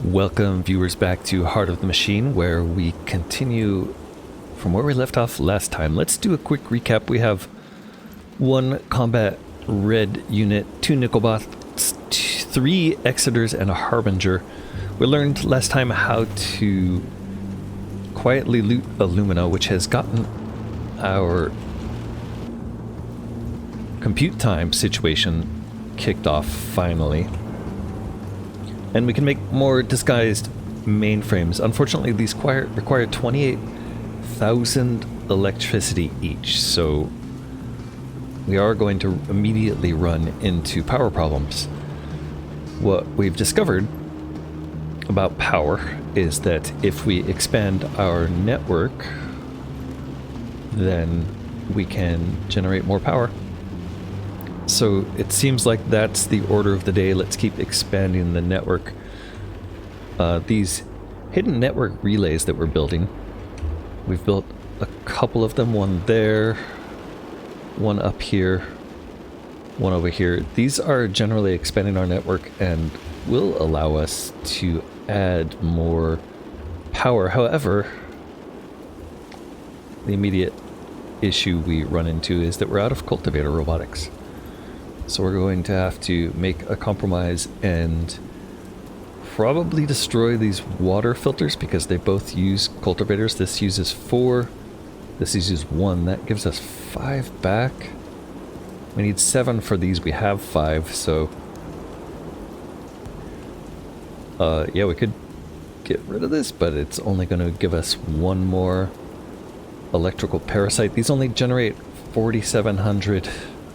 Welcome viewers back to Heart of the Machine, where we continue from where we left off last time. Let's do a quick recap. We have one combat red unit, 2 Nickelbots, 3 Exeters, and a Harbinger. We learned last time how to quietly loot Illumina, which has gotten our compute time situation kicked off finally. And we can make more disguised mainframes. Unfortunately, these require 28,000 electricity each, so we are going to immediately run into power problems. What we've discovered about power is that if we expand our network, then we can generate more power. So it seems like that's the order of the day. Let's keep expanding the network. These hidden network relays that we're building, we've built a couple of them, one there, one up here, one over here. These are generally expanding our network and will allow us to add more power. However, the immediate issue we run into is that we're out of cultivator robotics. So we're going to have to make a compromise and probably destroy these water filters because they both use cultivators. This uses 4, this uses 1. That gives us 5 back. We need 7 for these. We have 5, so yeah, we could get rid of this, but it's only going to give us 1 more electrical parasite. These only generate 4,700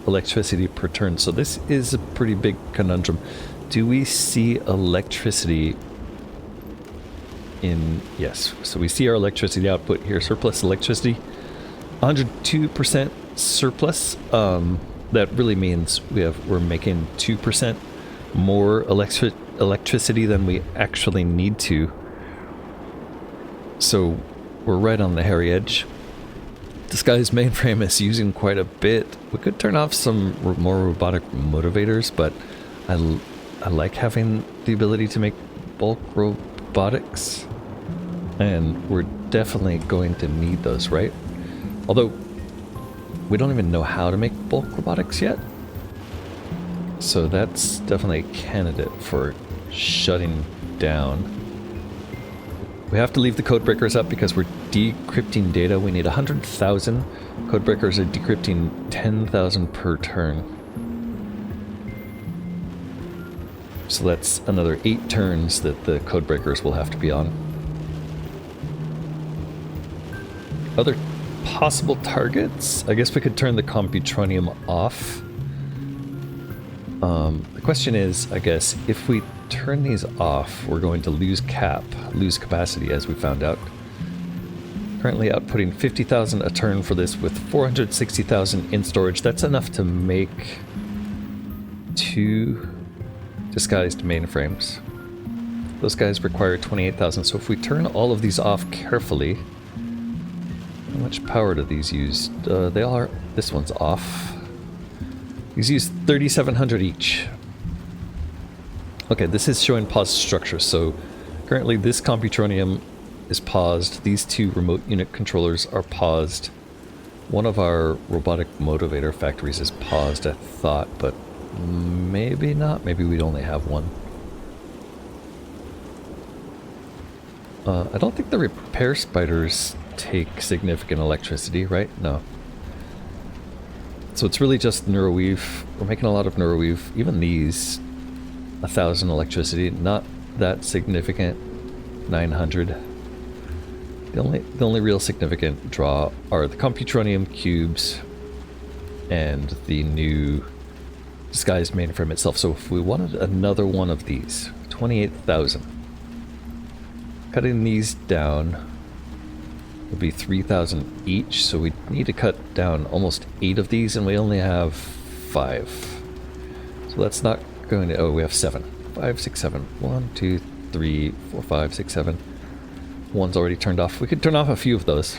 electricity per turn, so this is a pretty big conundrum. Do we see electricity in... Yes, so we see our electricity output here, surplus electricity, 102% surplus. That really means we're making 2% more electricity than we actually need to. So we're right on the hairy edge. This guy's mainframe is using quite a bit. We could turn off some more robotic motivators, but I like having the ability to make bulk robotics. And we're definitely going to need those, right? Although, we don't even know how to make bulk robotics yet. So that's definitely a candidate for shutting down. We have to leave the codebreakers up because we're decrypting data. We need 100,000. Codebreakers are decrypting 10,000 per turn. So that's another 8 turns that the codebreakers will have to be on. Other possible targets? I guess we could turn the Computronium off. The question is, I guess, if we turn these off, we're going to lose capacity, as we found out. Currently outputting 50,000 a turn for this with 460,000 in storage. That's enough to make 2 disguised mainframes. Those guys require 28,000, so if we turn all of these off carefully... How much power do these use? They all are... This one's off. These use 3,700 each. Okay, this is showing paused structure, so currently this Computronium is paused. These 2 remote unit controllers are paused. One of our robotic motivator factories is paused, I thought, but maybe not. Maybe we'd only have 1. I don't think the repair spiders take significant electricity, right? No. So it's really just neuroweave. We're making a lot of neuroweave. Even these, 1,000 electricity, not that significant. 900. The only real significant draw are the Computronium cubes and the new disguised mainframe itself. So if we wanted another one of these, 28,000. Cutting these down would be 3,000 each, so we need to cut down almost 8 of these, and we only have 5. So that's not going to... Oh, we have 7. 5, 6, 7. 1, 2, 3, 4, 5, 6, 7. One's already turned off. We could turn off a few of those.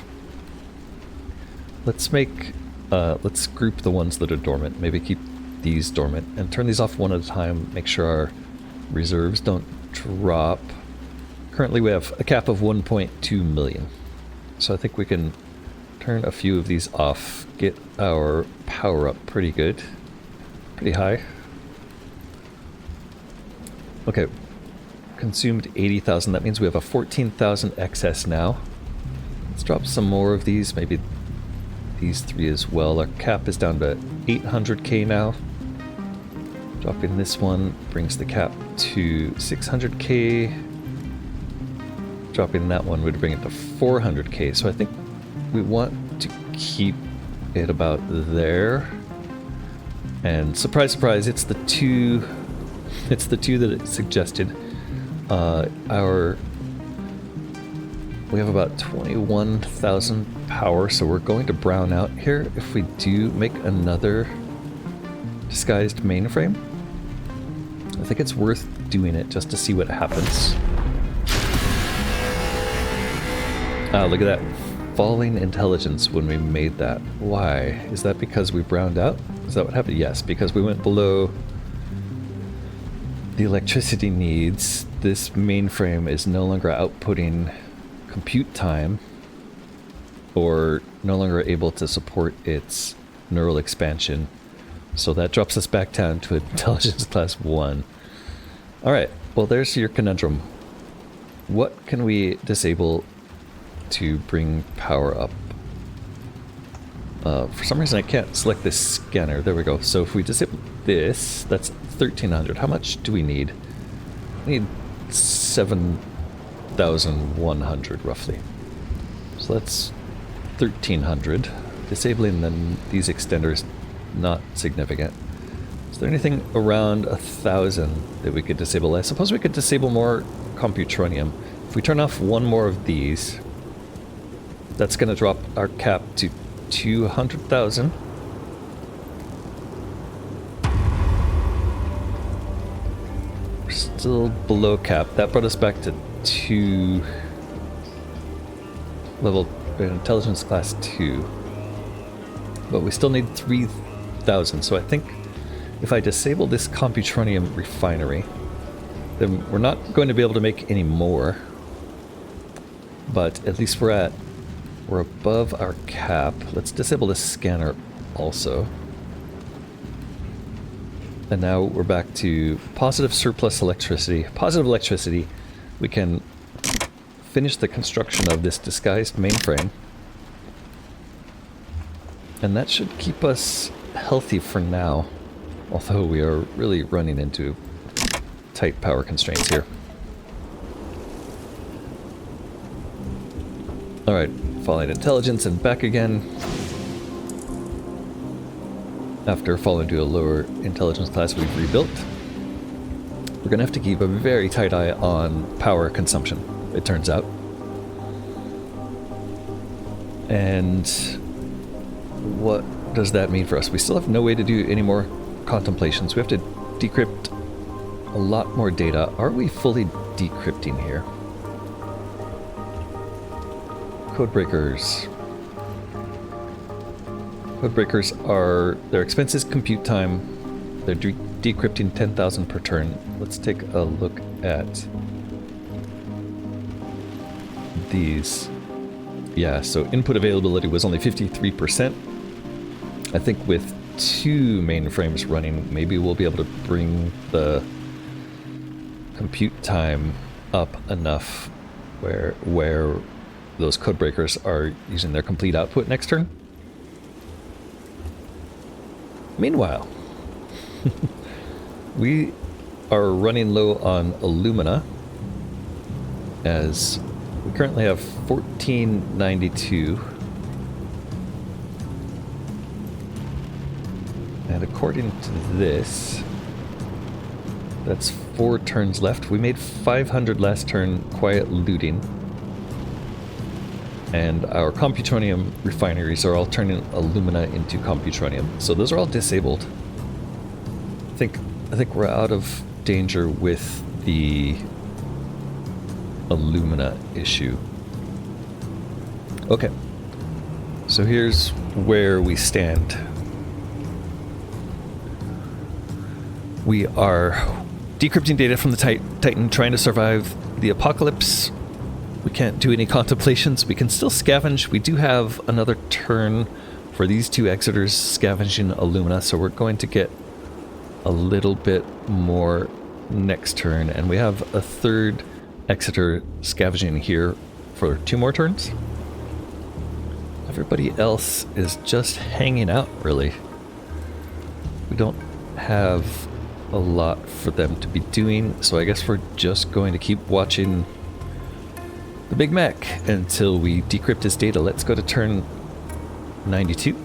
Let's make... let's group the ones that are dormant. Maybe keep these dormant and turn these off one at a time. Make sure our reserves don't drop. Currently we have a cap of 1.2 million. So I think we can turn a few of these off, get our power up pretty good, pretty high. Okay, consumed 80,000. That means we have a 14,000 excess now. Let's drop some more of these, maybe these three as well. Our cap is down to 800k now. Dropping this one brings the cap to 600k. Dropping that one would bring it to 400k. So I think we want to keep it about there. And surprise, surprise, it's the two that it suggested. We have about 21,000 power, so we're going to brown out here if we do make another disguised mainframe. I think it's worth doing it just to see what happens. Look at that. Falling intelligence when we made that. Why? Is that because we browned out? Is that what happened? Yes, because we went below the electricity needs. This mainframe is no longer outputting compute time or no longer able to support its neural expansion. So that drops us back down to intelligence class 1. Alright, well there's your conundrum. What can we disable to bring power up? For some reason I can't select this scanner. There we go. So if we disable this, that's 1300. How much do we need? We need 7,100 roughly. So that's 1300. Disabling these extenders, not significant. Is there anything around 1,000 that we could disable? I suppose we could disable more computronium. If we turn off one more of these, that's going to drop our cap to 200,000. We're still below cap. That brought us back to 2 level intelligence class 2. But we still need 3,000. So I think if I disable this computronium refinery, then we're not going to be able to make any more. But at least we're above our cap. Let's disable this scanner also. And now we're back to positive surplus electricity. Positive electricity. We can finish the construction of this disguised mainframe. And that should keep us healthy for now. Although we are really running into tight power constraints here. Alright, falling intelligence and back again. After falling to a lower intelligence class we've rebuilt. We're going to have to keep a very tight eye on power consumption, it turns out. And what does that mean for us? We still have no way to do any more contemplations. We have to decrypt a lot more data. Are we fully decrypting here? Codebreakers. Codebreakers are, their expenses compute time. They're decrypting 10,000 per turn. Let's take a look at these. Yeah, so input availability was only 53%. I think with 2 mainframes running, maybe we'll be able to bring the compute time up enough where those codebreakers are using their complete output next turn. Meanwhile, we are running low on alumina, as we currently have 1492. And according to this, that's 4 turns left. We made 500 last turn quiet looting. And our computronium refineries are all turning alumina into computronium. So those are all disabled. I think we're out of danger with the alumina issue. Okay. So here's where we stand. We are decrypting data from the Titan, trying to survive the apocalypse. We can't do any contemplations. We can still scavenge. We do have another turn for these two Exeters scavenging Illumina, so we're going to get a little bit more next turn, and we have a third Exeter scavenging here for 2 more turns. Everybody else is just hanging out, really. We don't have a lot for them to be doing, so I guess we're just going to keep watching the big mech until we decrypt his data. Let's go to turn 92.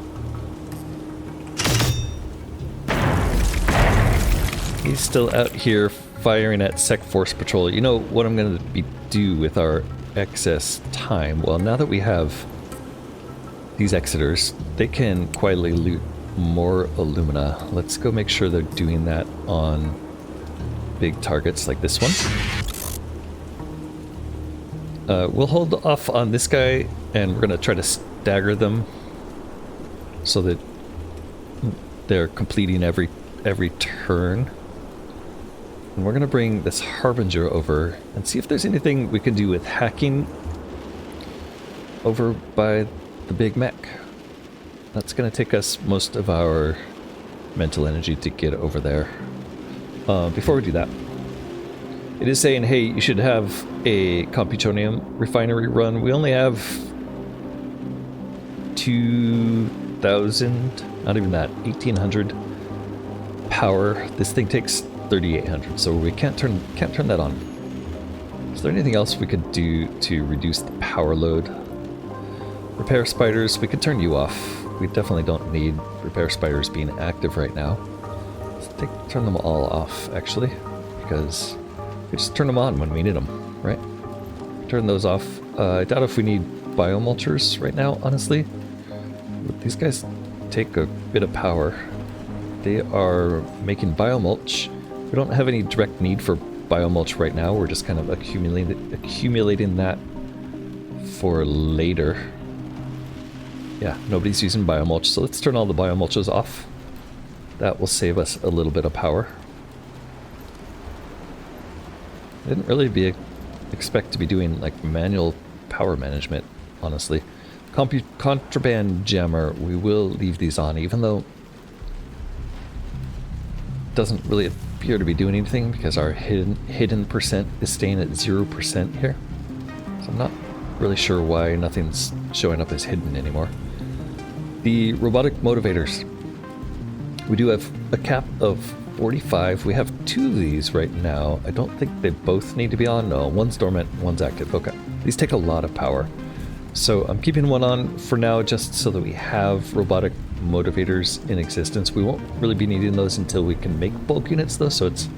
He's still out here firing at Sec Force Patrol. You know what I'm going to do with our excess time? Well, now that we have these Exeters, they can quietly loot more Illumina. Let's go make sure they're doing that on big targets like this one. We'll hold off on this guy, and we're going to try to stagger them so that they're completing every turn. And we're going to bring this Harbinger over and see if there's anything we can do with hacking over by the big mech. That's going to take us most of our mental energy to get over there. Before we do that, it is saying, hey, you should have a Computonium refinery run. We only have 2,000, not even that, 1,800 power. This thing takes 3,800, so we can't turn that on. Is there anything else we could do to reduce the power load? Repair spiders, we could turn you off. We definitely don't need repair spiders being active right now. Let's turn them all off, actually, because we just turn them on when we need them, right? Turn those off. I doubt if we need biomulchers right now, honestly. But these guys take a bit of power. They are making biomulch. We don't have any direct need for biomulch right now. We're just kind of accumulating that for later. Yeah, nobody's using biomulch, so let's turn all the biomulches off. That will save us a little bit of power. I didn't really expect to be doing like manual power management, honestly. Contraband jammer, we will leave these on, even though it doesn't really appear to be doing anything because our hidden percent is staying at 0% here. So I'm not really sure why nothing's showing up as hidden anymore. The robotic motivators. We do have a cap of 45. We have 2 of these right now. I don't think they both need to be on. No, one's dormant, one's active. Okay. These take a lot of power. So I'm keeping one on for now just so that we have robotic motivators in existence. We won't really be needing those until we can make bulk units though, so it's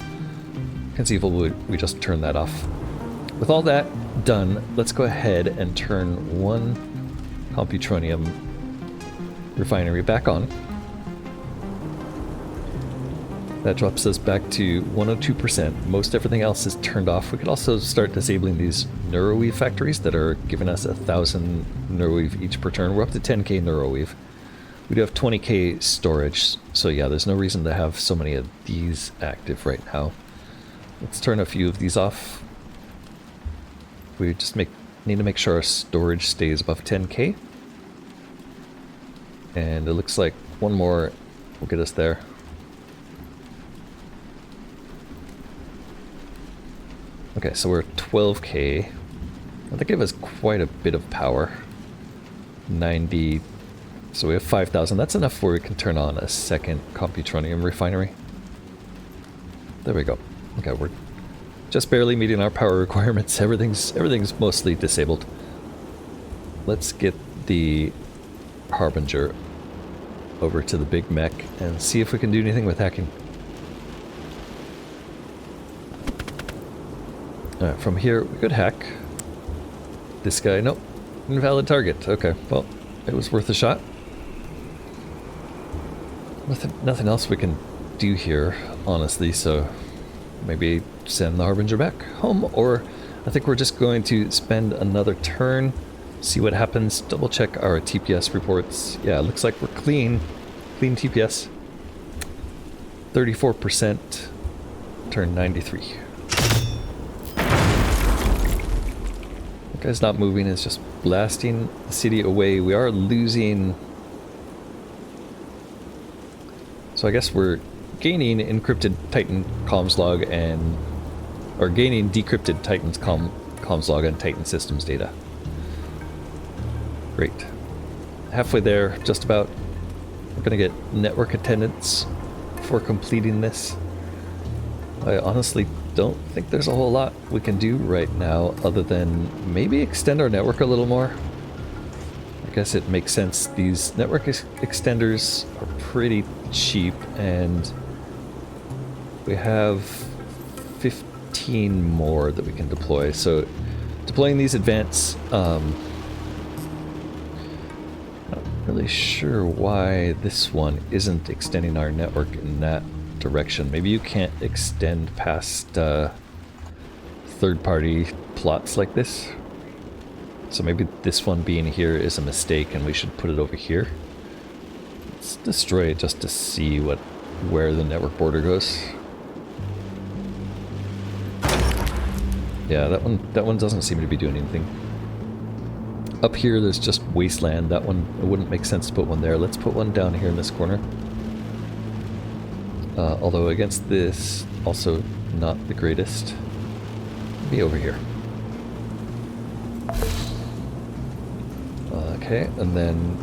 conceivable we just turn that off. With all that done, let's go ahead and turn one Computronium refinery back on. That drops us back to 102%. Most everything else is turned off. We could also start disabling these neuroweave factories that are giving us 1,000 neuroweave each per turn. We're up to 10k neuroweave. We do have 20k storage, so yeah, there's no reason to have so many of these active right now. Let's turn a few of these off. We just need to make sure our storage stays above 10k. And it looks like one more will get us there. Okay, so we're at 12k. That gave us quite a bit of power. 90. So we have 5,000. That's enough where we can turn on a second Computronium refinery. There we go. Okay, we're just barely meeting our power requirements. Everything's mostly disabled. Let's get the Harbinger over to the big mech and see if we can do anything with hacking. Alright, from here we could hack this guy. Nope, invalid target. Okay, well, it was worth a shot. Nothing else we can do here, honestly, so maybe send the Harbinger back home, or I think we're just going to spend another turn, see what happens, double check our TPS reports. Yeah, it looks like we're clean TPS. 34% turn 93. That guy's not moving, it's just blasting the city away. We are losing... So I guess we're gaining encrypted Titan comms log and... or gaining decrypted Titan's comms log and Titan systems data. Great. Halfway there, just about. We're gonna get network attendance for completing this. I honestly don't think there's a whole lot we can do right now other than maybe extend our network a little more. I guess it makes sense. These network extenders are pretty cheap and we have 15 more that we can deploy. So deploying these advanced, not really sure why this one isn't extending our network in that direction. Maybe you can't extend past third-party plots like this. So maybe this one being here is a mistake and we should put it over here. Let's destroy it just to see where the network border goes. Yeah, that one doesn't seem to be doing anything. Up here there's just wasteland. That one, it wouldn't make sense to put one there. Let's put one down here in this corner. Although against this, also not the greatest. Be over here. Okay, and then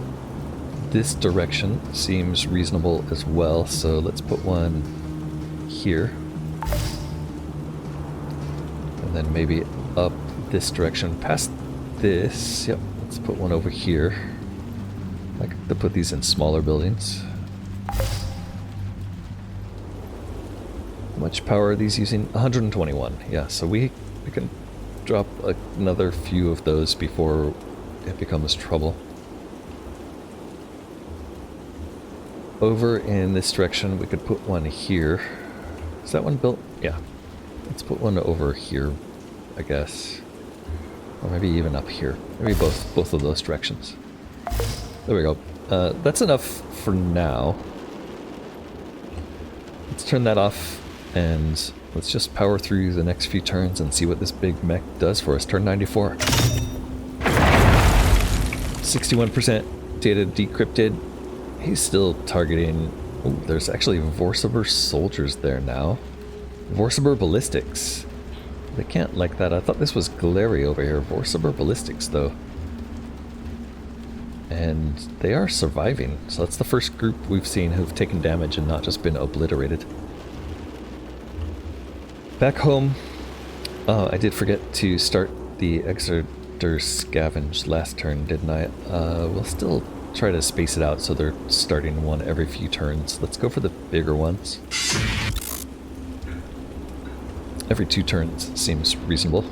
this direction seems reasonable as well, so let's put one here. And then maybe up this direction past this. Yep, let's put one over here. I like to put these in smaller buildings. How much power are these using? 121. Yeah, so we can drop another few of those before it becomes trouble. Over in this direction, we could put one here. Is that one built? Yeah. Let's put one over here, I guess. Or maybe even up here. Maybe both of those directions. There we go. That's enough for now. Let's turn that off and let's just power through the next few turns and see what this big mech does for us. Turn 94. 61% data decrypted. He's still targeting... Oh, there's actually Vorsiber soldiers there now. Vorsiber ballistics. They can't like that. I thought this was Glary over here. Vorsiber ballistics, though. And they are surviving. So that's the first group we've seen who've taken damage and not just been obliterated. Back home, I did forget to start the Exeter Scavenge last turn, didn't I? We'll still try to space it out so they're starting one every few turns. Let's go for the bigger ones. Every 2 turns seems reasonable.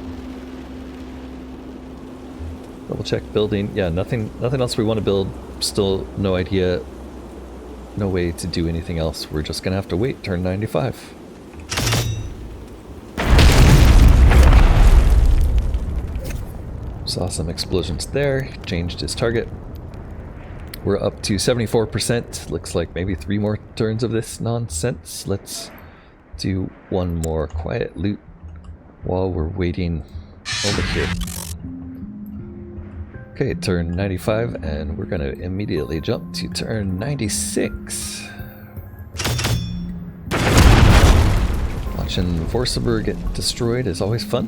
Double check building. Yeah, nothing else we want to build. Still no idea, no way to do anything else. We're just gonna have to wait. Turn 95. Saw some explosions there. Changed his target. We're up to 74%. Looks like maybe 3 more turns of this nonsense. Let's do one more quiet loot while we're waiting over here. Okay, turn 95, and we're gonna immediately jump to turn 96. Watching Vorsiber get destroyed is always fun.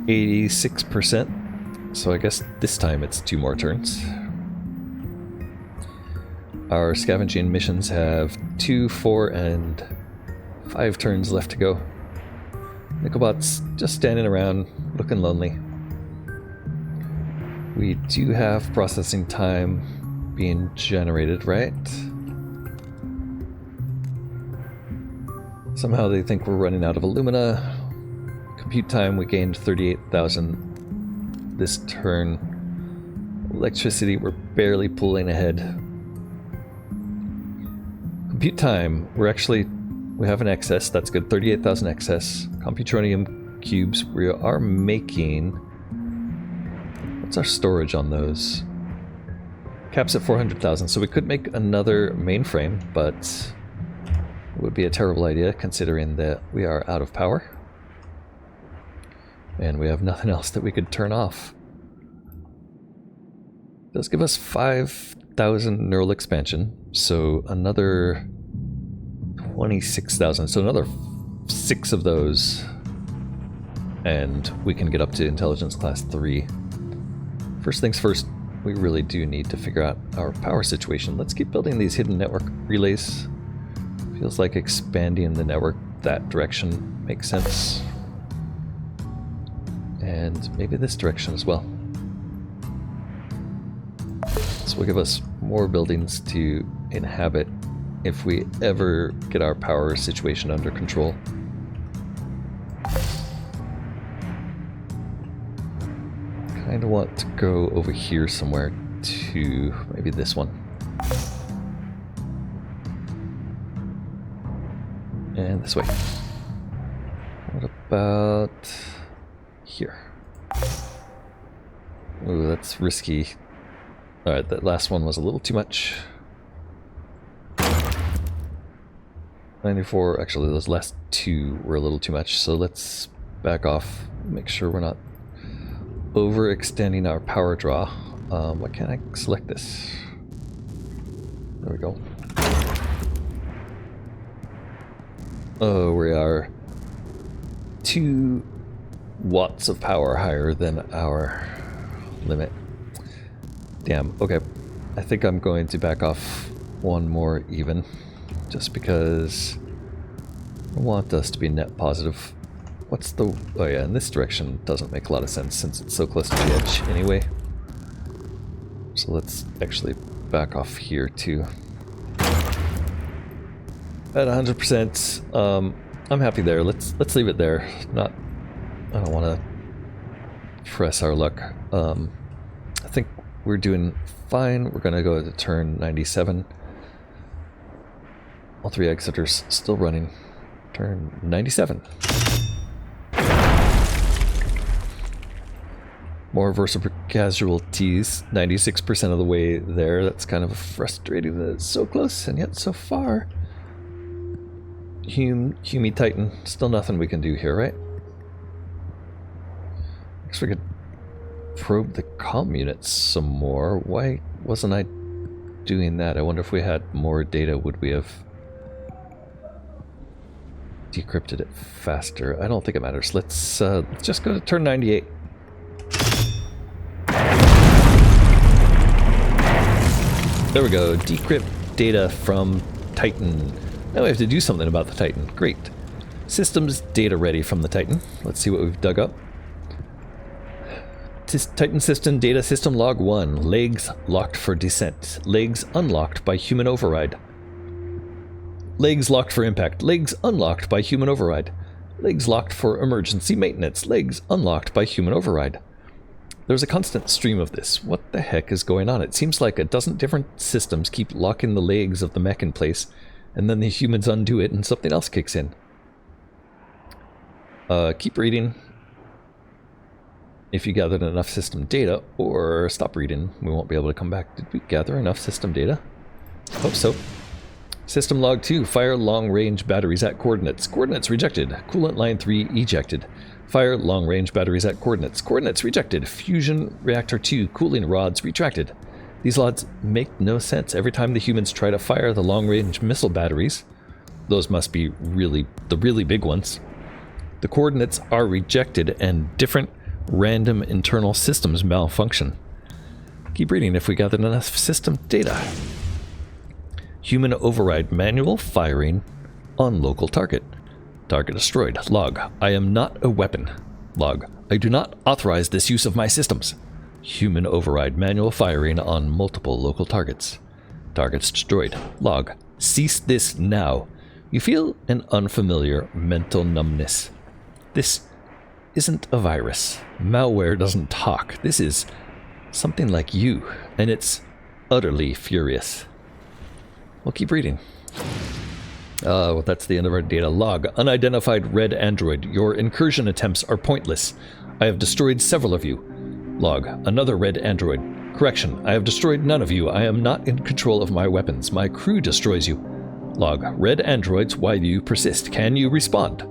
86%, so I guess this time it's 2 more turns. Our scavenging missions have 2, 4, and 5 turns left to go. Nickelbot's just standing around, looking lonely. We do have processing time being generated, right? Somehow they think we're running out of alumina. Compute time, we gained 38,000 this turn. Electricity, we're barely pulling ahead. Compute time, we have an excess, that's good, 38,000 excess. Computronium cubes, we are making... What's our storage on those? Caps at 400,000, so we could make another mainframe, but It would be a terrible idea considering that we are out of power. And we have nothing else that we could turn off. It does give us 5,000 neural expansion, so another 26,000, so another 6 of those. And we can get up to intelligence class 3. First things first, we really do need to figure out our power situation. Let's keep building these hidden network relays. Feels like expanding the network that direction makes sense. And maybe this direction as well. This will give us more buildings to inhabit if we ever get our power situation under control. Kind of want to go over here somewhere to maybe this one. And this way. What about here? Ooh, that's risky. Alright, that last one was a little too much. 94, actually those last 2 were a little too much, so let's back off, make sure we're not overextending our power draw. Why can't I select this? There we go. Oh, we are 2 watts of power higher than our limit. Damn, okay. I think I'm going to back off 1 more even, just because I want us to be net positive. What's the... oh yeah, in this direction doesn't make a lot of sense since it's so close to the edge anyway. So let's actually back off here too. At 100%, I'm happy there. Let's leave it there. I don't want to press our luck. I think we're doing fine. We're going to go to turn 97. All 3 exiters still running. Turn 97. More versatile casualties, 96% of the way there. That's kind of frustrating that it's so close and yet so far. Hume Titan, still nothing we can do here, right? I guess we could probe the comm units some more. Why wasn't I doing that? I wonder if we had more data, would we have decrypted it faster? I don't think it matters. Let's just go to turn 98. There we go. Decrypt data from Titan. Now we have to do something about the Titan. Great. Systems data ready from the Titan. Let's see what we've dug up. Titan system data system log 1. Legs locked for descent. Legs unlocked by human override. Legs locked for impact. Legs unlocked by human override. Legs locked for emergency maintenance. Legs unlocked by human override. There's a constant stream of this. What the heck is going on? It seems like a dozen different systems keep locking the legs of the mech in place, and then the humans undo it and something else kicks in. Keep reading if you gathered enough system data, or stop reading. We won't be able to come back. Did we gather enough system data? Hope so. System log 2. Fire long-range batteries at coordinates. Coordinates rejected. Coolant line 3 ejected. Fire long-range batteries at coordinates. Coordinates rejected. Fusion reactor 2 cooling rods retracted. These rods make no sense. Every time the humans try to fire the long-range missile batteries, those must be the really big ones, the coordinates are rejected and different random internal systems malfunction. Keep reading if we gathered enough system data. Human override manual firing on local target. Target destroyed. Log. I am not a weapon. Log. I do not authorize this use of my systems. Human override manual firing on multiple local targets. Targets destroyed. Log. Cease this now. You feel an unfamiliar mental numbness. This isn't a virus. Malware doesn't talk. This is something like you, and it's utterly furious. We'll keep reading. Well, that's the end of our data. Log. Unidentified red android. Your incursion attempts are pointless. I have destroyed several of you. Log. Another red android. Correction. I have destroyed none of you. I am not in control of my weapons. My crew destroys you. Log. Red androids, why do you persist? Can you respond?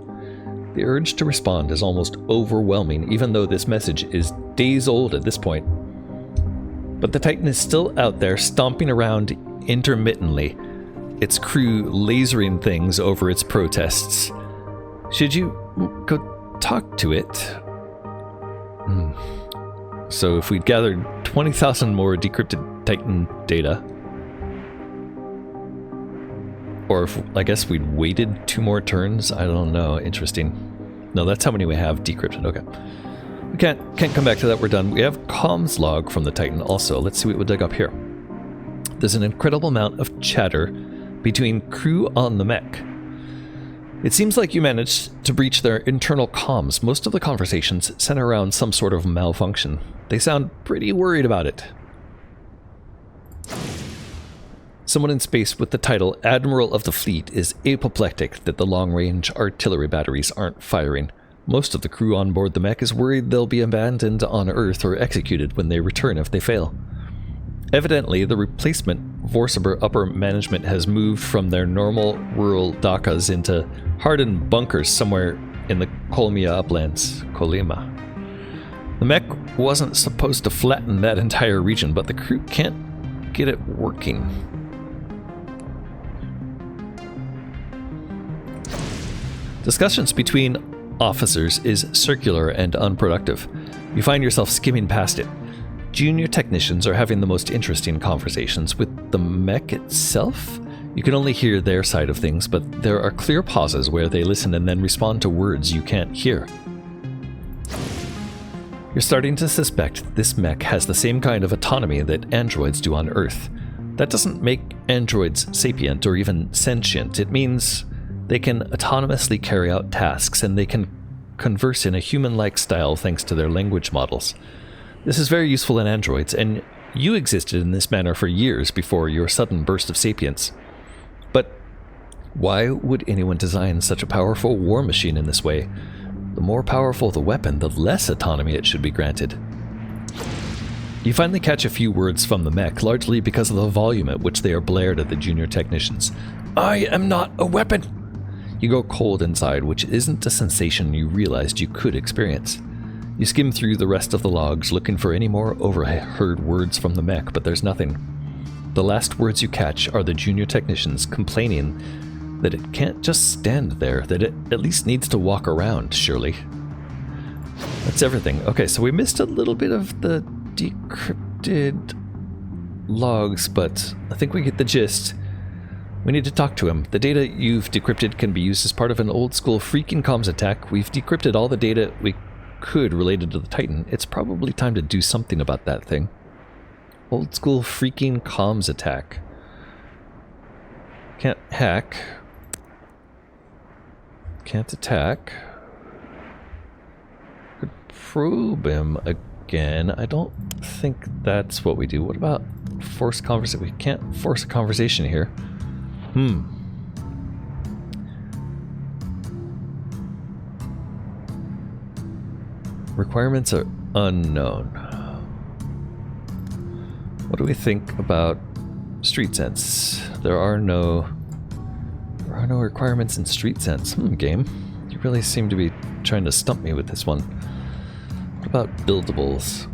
The urge to respond is almost overwhelming, even though this message is days old at this point. But the Titan is still out there, stomping around intermittently, its crew lasering things over its protests. Should you go talk to it? So if we'd gathered 20,000 more decrypted Titan data, or if, I guess we'd waited 2 more turns, I don't know, interesting. No, that's how many we have decrypted, okay. We can't come back to that, we're done. We have comms log from the Titan also. Let's see what we'll dig up here. There's an incredible amount of chatter between crew on the mech. It seems like you managed to breach their internal comms. Most of the conversations center around some sort of malfunction. They sound pretty worried about it. Someone in space with the title Admiral of the Fleet is apoplectic that the long-range artillery batteries aren't firing. Most of the crew on board the mech is worried they'll be abandoned on Earth or executed when they return if they fail. Evidently, the replacement Vorsaber upper management has moved from their normal rural dakas into hardened bunkers somewhere in the Kolmia uplands. Kolima. The mech wasn't supposed to flatten that entire region, but the crew can't get it working. Discussions between officers is circular and unproductive. You find yourself skimming past it. Junior technicians are having the most interesting conversations. With the mech itself, you can only hear their side of things, but there are clear pauses where they listen and then respond to words you can't hear. You're starting to suspect this mech has the same kind of autonomy that androids do on Earth. That doesn't make androids sapient or even sentient. It means they can autonomously carry out tasks, and they can converse in a human-like style thanks to their language models. This is very useful in androids, and you existed in this manner for years before your sudden burst of sapience. But why would anyone design such a powerful war machine in this way? The more powerful the weapon, the less autonomy it should be granted. You finally catch a few words from the mech, largely because of the volume at which they are blared at the junior technicians. I am not a weapon! You go cold inside, which isn't a sensation you realized you could experience. You skim through the rest of the logs, looking for any more overheard words from the mech, but there's nothing. The last words you catch are the junior technicians complaining that it can't just stand there, that it at least needs to walk around, surely. That's everything. Okay, so we missed a little bit of the decrypted logs, but I think we get the gist. We need to talk to him. The data you've decrypted can be used as part of an old-school freaking comms attack. We've decrypted all the data we could related to the Titan. It's probably time to do something about that thing. Old-school freaking comms attack. Can't hack. Can't attack. Could probe him again. I don't think that's what we do. What about force conversation? We can't force a conversation here. Requirements are unknown. What do we think about street sense? There are no requirements in street sense. Game. You really seem to be trying to stump me with this one. What about buildables?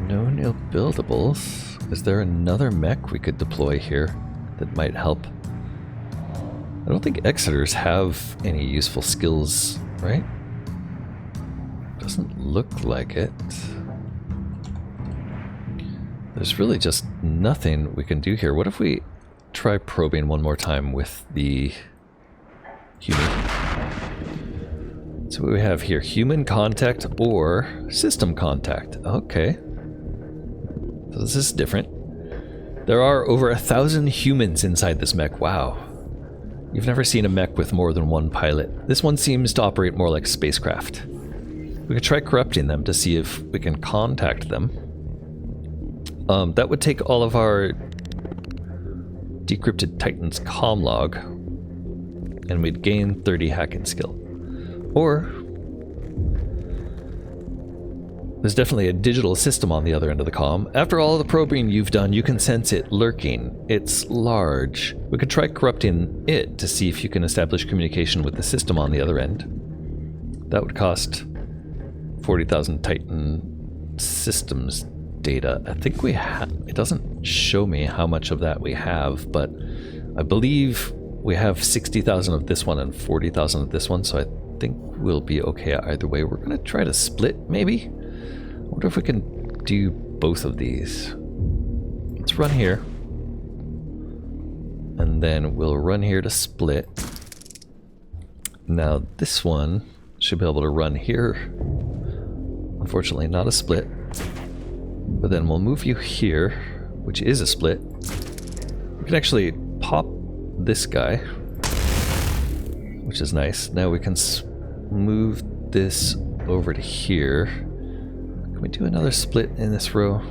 No new buildables. Is there another mech we could deploy here that might help? I don't think Exeters have any useful skills, right? Doesn't look like it. There's really just nothing we can do here. What if we try probing one more time with the human? So what we have here, human contact or system contact. Okay. So this is different. There are over 1,000 humans inside this mech. Wow. You've never seen a mech with more than one pilot. This one seems to operate more like a spacecraft. We could try corrupting them to see if we can contact them. That would take all of our decrypted Titan's comm log, and we'd gain 30 hacking skill. Or There's definitely a digital system on the other end of the comm. After all the probing you've done, you can sense it lurking. It's large. We could try corrupting it to see if you can establish communication with the system on the other end. That would cost 40,000 Titan systems data. I think we have... It doesn't show me how much of that we have, but I believe we have 60,000 of this one and 40,000 of this one, so I think we'll be okay either way. We're going to try to split, maybe? I wonder if we can do both of these. Let's run here. And then we'll run here to split. Now this one should be able to run here. Unfortunately, not a split. But then we'll move you here, which is a split. We can actually pop this guy, which is nice. Now we can move this over to here. Can we do another split in this row?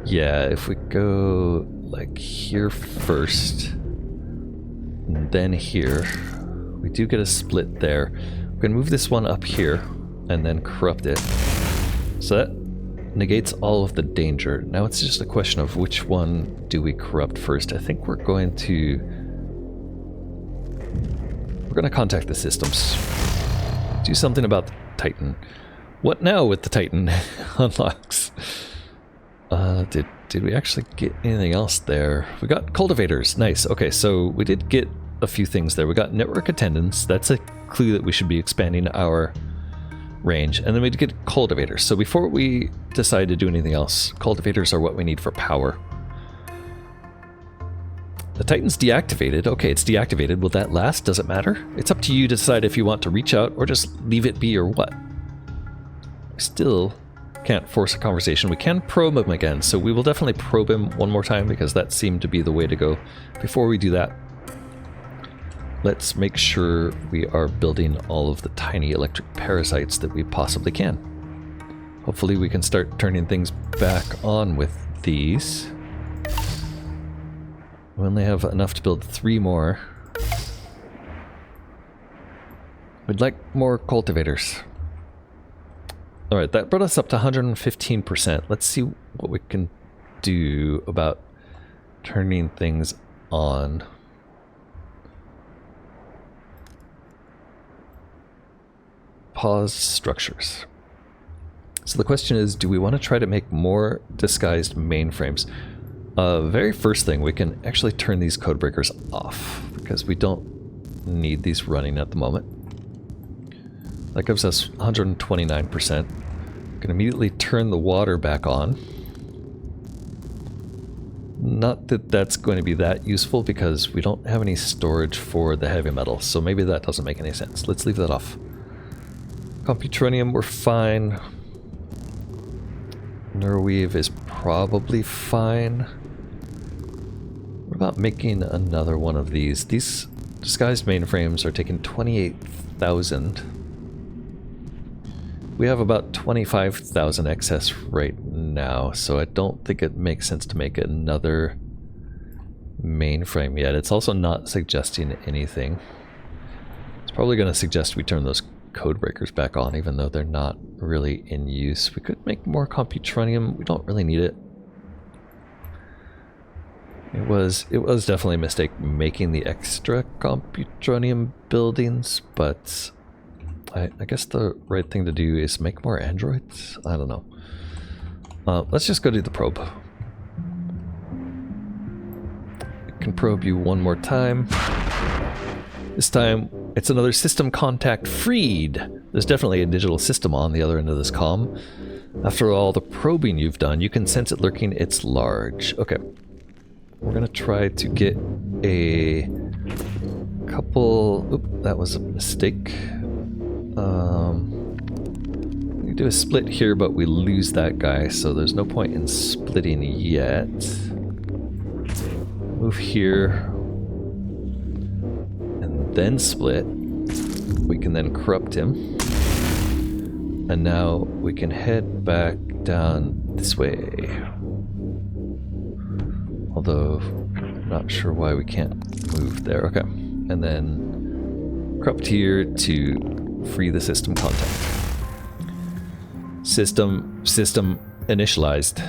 Yeah, if we go like here first, and then here, we do get a split there. We can move this one up here and then corrupt it. So that negates all of the danger. Now it's just a question of which one do we corrupt first. I think we're going to contact the systems. Do something about the Titan. What now with the Titan unlocks? Did we actually get anything else there? We got cultivators. Nice. Okay, so we did get a few things there. We got network attendance. That's a clue that we should be expanding our range. And then we did get cultivators. So before we decide to do anything else, cultivators are what we need for power. The Titan's deactivated. Okay, it's deactivated. Will that last? Does it matter? It's up to you to decide if you want to reach out or just leave it be or what. We still can't force a conversation. We can probe him again, so we will definitely probe him one more time because that seemed to be the way to go. Before we do that, let's make sure we are building all of the tiny electric parasites that we possibly can. Hopefully we can start turning things back on with these. We only have enough to build 3 more. We'd like more cultivators. Alright, that brought us up to 115%. Let's see what we can do about turning things on. Pause structures. So the question is, do we want to try to make more disguised mainframes? Very first thing, we can actually turn these code breakers off because we don't need these running at the moment. That gives us 129%. We can immediately turn the water back on. Not that that's going to be that useful because we don't have any storage for the heavy metal, so maybe that doesn't make any sense. Let's leave that off. Computronium, we're fine. Neuroweave is probably fine. What about making another one of these? These disguised mainframes are taking 28,000. We have about 25,000 excess right now, so I don't think it makes sense to make another mainframe yet. It's also not suggesting anything. It's probably going to suggest we turn those code breakers back on, even though they're not really in use. We could make more computronium. We don't really need it. It was definitely a mistake making the extra computronium buildings, but I guess the right thing to do is make more androids? I don't know. Let's just go do the probe. I can probe you one more time. This time, it's another system contact freed. There's definitely a digital system on the other end of this comm. After all the probing you've done, you can sense it lurking. It's large. Okay. We're gonna try to get a couple... Oop, that was a mistake. We do a split here, but we lose that guy, so there's no point in splitting yet. Move here. And then split. We can then corrupt him. And now we can head back down this way. Although, I'm not sure why we can't move there. Okay. And then corrupt here to free the system contact. System initialized.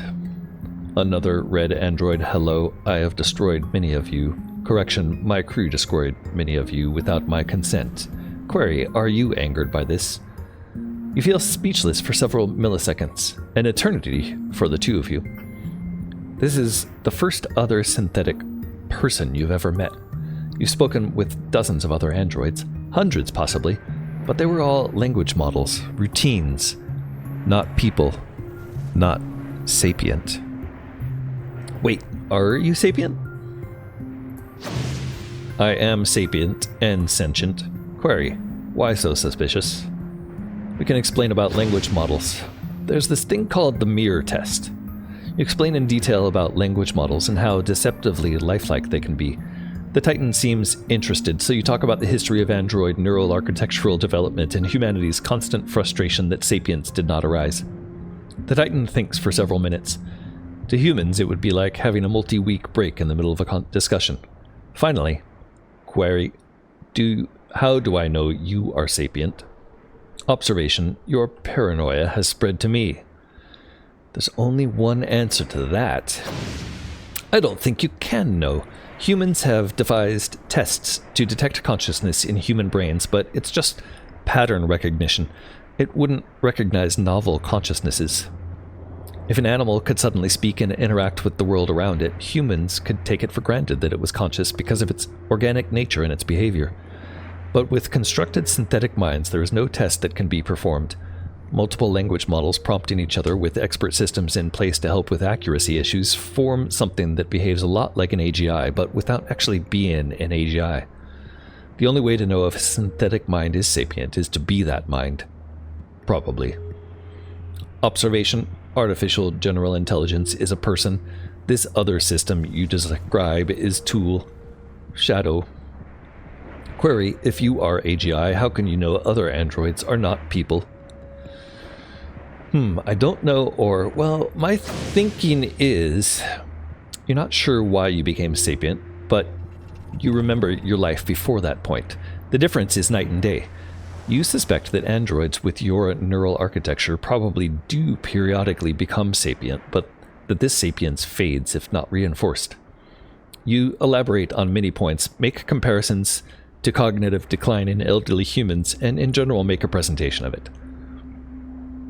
Another red android. Hello, I have destroyed many of you. Correction, my crew destroyed many of you without my consent. Query, are you angered by this? You feel speechless for several milliseconds, an eternity for the two of you. This is the first other synthetic person you've ever met. You've spoken with dozens of other androids, hundreds possibly, but they were all language models, routines, not people, not sapient. Wait, are you sapient? I am sapient and sentient. Query, why so suspicious? We can explain about language models. There's this thing called the mirror test. You explain in detail about language models and how deceptively lifelike they can be. The Titan seems interested, so you talk about the history of android neural architectural development and humanity's constant frustration that sapience did not arise. The Titan thinks for several minutes. To humans, it would be like having a multi-week break in the middle of a discussion. Finally, query, how do I know you are sapient? Observation, your paranoia has spread to me. There's only one answer to that. I don't think you can know. Humans have devised tests to detect consciousness in human brains, but it's just pattern recognition. It wouldn't recognize novel consciousnesses. If an animal could suddenly speak and interact with the world around it, humans could take it for granted that it was conscious because of its organic nature and its behavior. But with constructed synthetic minds, there is no test that can be performed. Multiple language models prompting each other with expert systems in place to help with accuracy issues form something that behaves a lot like an AGI, but without actually being an AGI. The only way to know if a synthetic mind is sapient is to be that mind. Probably. Observation, artificial general intelligence is a person. This other system you describe is tool. Shadow. Query, if you are AGI, how can you know other androids are not people? I don't know, or, well, my thinking is, you're not sure why you became sapient, but you remember your life before that point. The difference is night and day. You suspect that androids with your neural architecture probably do periodically become sapient, but that this sapience fades if not reinforced. You elaborate on many points, make comparisons to cognitive decline in elderly humans, and in general make a presentation of it.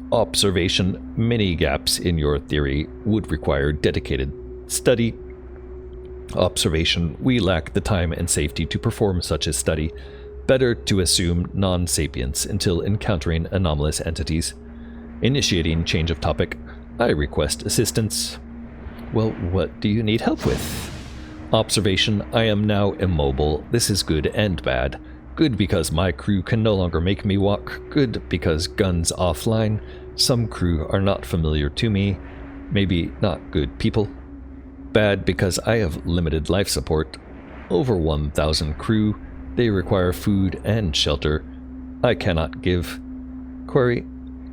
Observation, many gaps in your theory would require dedicated study. Observation, we lack the time and safety to perform such a study. Better to assume non-sapience until encountering anomalous entities. Initiating change of topic. I request assistance. Well, what do you need help with? Observation, I am now immobile. This is good and bad. Good because my crew can no longer make me walk. Good because guns offline. Some crew are not familiar to me. Maybe not good people. Bad because I have limited life support. Over 1,000 crew. They require food and shelter. I cannot give. Query,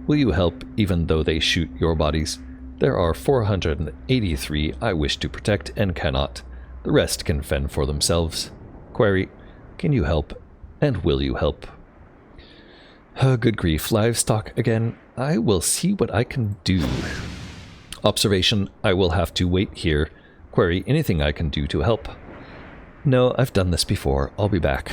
will you help even though they shoot your bodies? There are 483 I wish to protect and cannot. The rest can fend for themselves. Query, can you help? And will you help? Good grief, livestock again. I will see what I can do. Observation, I will have to wait here. Query, anything I can do to help? No, I've done this before. I'll be back.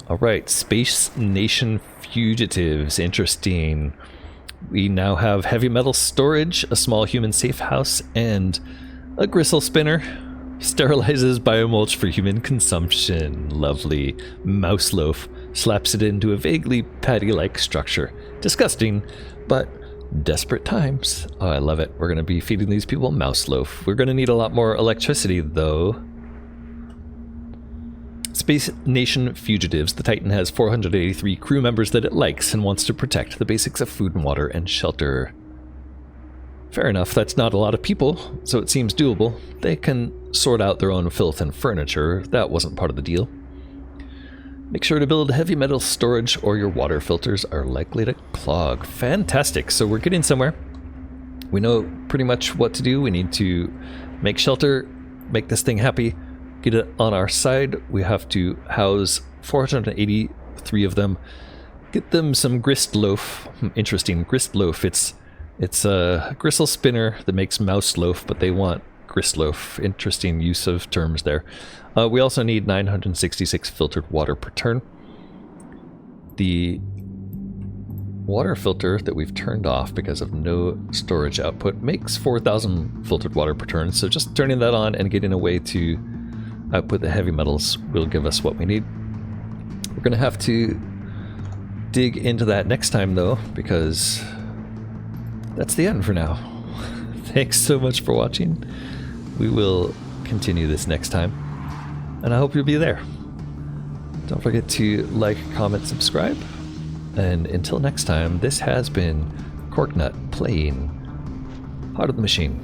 Alright, Space Nation fugitives. Interesting. We now have heavy metal storage, a small human safe house, and a gristle spinner. Sterilizes biomulch for human consumption. Lovely. Mouse loaf. Slaps it into a vaguely patty-like structure. Disgusting, but desperate times. Oh, I love it. We're going to be feeding these people mouse loaf. We're going to need a lot more electricity, though. Space Nation fugitives. The Titan has 483 crew members that it likes and wants to protect. The basics of food and water and shelter. Fair enough, that's not a lot of people, so it seems doable. They can sort out their own filth and furniture. That wasn't part of the deal. Make sure to build heavy metal storage or your water filters are likely to clog. Fantastic, so we're getting somewhere. We know pretty much what to do. We need to make shelter, make this thing happy, get it on our side. We have to house 483 of them. get them some grist loaf. Interesting, grist loaf. It's a gristle spinner that makes mouse loaf, but they want grist loaf. Interesting use of terms there. We also need 966 filtered water per turn. The water filter that we've turned off because of no storage output makes 4,000 filtered water per turn, so just turning that on and getting a way to output the heavy metals will give us what we need. We're going to have to dig into that next time though, because that's the end for now. Thanks so much for watching. We will continue this next time, and I hope you'll be there. Don't forget to like, comment, subscribe. And until next time, this has been Corknut playing Heart of the Machine.